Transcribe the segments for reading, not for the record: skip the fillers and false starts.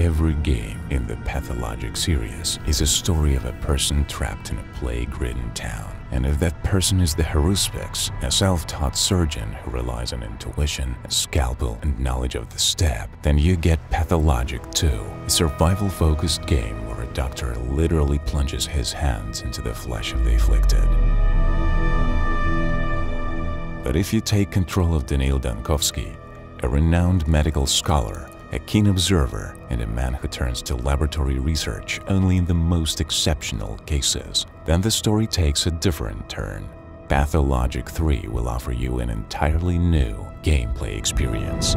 Every game in the Pathologic series is a story of a person trapped in a plague-ridden town. And if that person is the Haruspix, a self-taught surgeon who relies on intuition, a scalpel, and knowledge of the step, then you get Pathologic 2, a survival-focused game where a doctor literally plunges his hands into the flesh of the afflicted. But if you take control of Dankovsky, a renowned medical scholar, a keen observer, and a man who turns to laboratory research only in the most exceptional cases, then the story takes a different turn. Pathologic 3 will offer you an entirely new gameplay experience.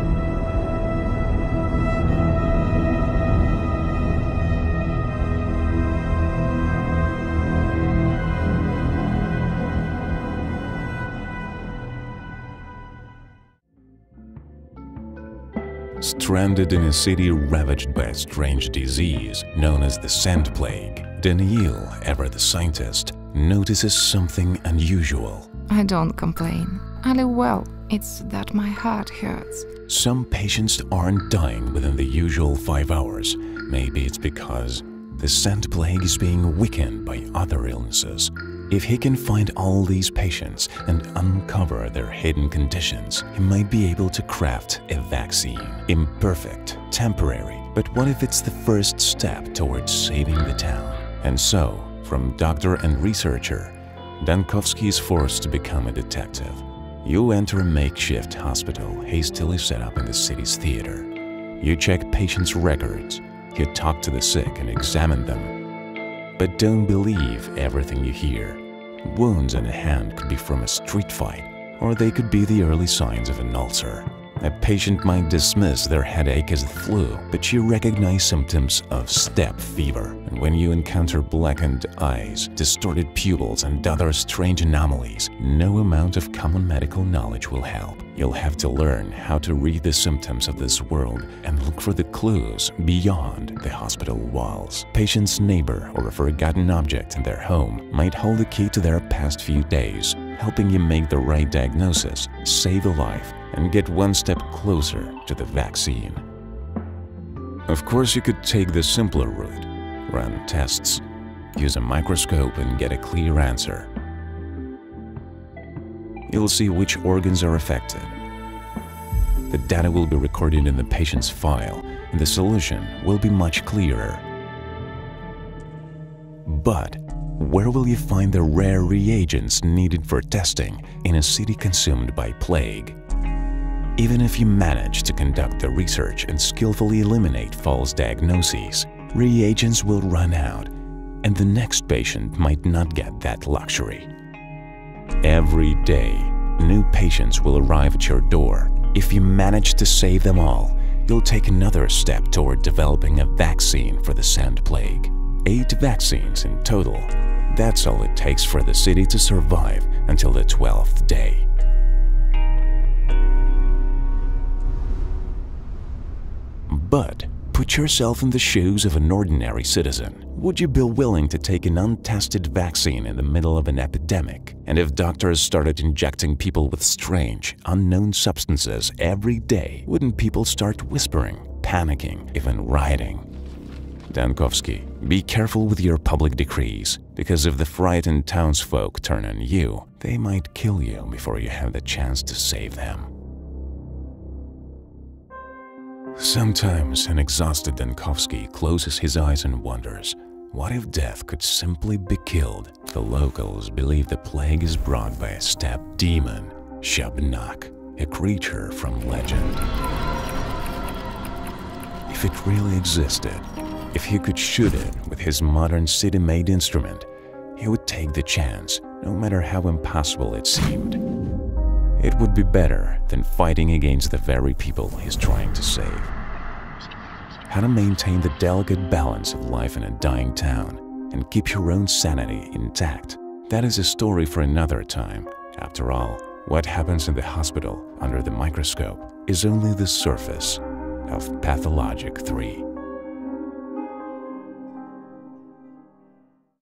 Stranded in a city ravaged by a strange disease known as the sand plague, Daniel, ever the scientist, notices something unusual. I don't complain. Well, it's that my heart hurts. Some patients aren't dying within the usual 5 hours. Maybe it's because the sand plague is being weakened by other illnesses. If he can find all these patients and uncover their hidden conditions, he might be able to craft a vaccine. Imperfect, temporary, but what if it's the first step towards saving the town? And so, from doctor and researcher, Dankovsky is forced to become a detective. You enter a makeshift hospital hastily set up in the city's theater. You check patients' records, you talk to the sick and examine them. But don't believe everything you hear. Wounds on a hand could be from a street fight, or they could be the early signs of an ulcer. A patient might dismiss their headache as the flu, but you recognize symptoms of step fever. And when you encounter blackened eyes, distorted pupils, and other strange anomalies, no amount of common medical knowledge will help. You'll have to learn how to read the symptoms of this world and look for the clues beyond the hospital walls. Patient's neighbor or a forgotten object in their home might hold the key to their past few days, helping you make the right diagnosis, save a life, and get one step closer to the vaccine. Of course, you could take the simpler route, run tests, use a microscope and get a clear answer. You'll see which organs are affected. The data will be recorded in the patient's file, and the solution will be much clearer. But where will you find the rare reagents needed for testing in a city consumed by plague? Even if you manage to conduct the research and skillfully eliminate false diagnoses, reagents will run out, and the next patient might not get that luxury. Every day, new patients will arrive at your door. If you manage to save them all, you'll take another step toward developing a vaccine for the sand plague. 8 vaccines in total. That's all it takes for the city to survive until the 12th day. But put yourself in the shoes of an ordinary citizen. Would you be willing to take an untested vaccine in the middle of an epidemic? And if doctors started injecting people with strange, unknown substances every day, wouldn't people start whispering, panicking, even rioting? Dankovsky, be careful with your public decrees, because if the frightened townsfolk turn on you, they might kill you before you have the chance to save them. Sometimes an exhausted Dankovsky closes his eyes and wonders, what if death could simply be killed? The locals believe the plague is brought by a steppe demon, Shabnak, a creature from legend. If it really existed, if he could shoot it with his modern city-made instrument, he would take the chance, no matter how impossible it seemed. It would be better than fighting against the very people he's trying to save. How to maintain the delicate balance of life in a dying town and keep your own sanity intact, that is a story for another time. After all, what happens in the hospital under the microscope is only the surface of Pathologic 3.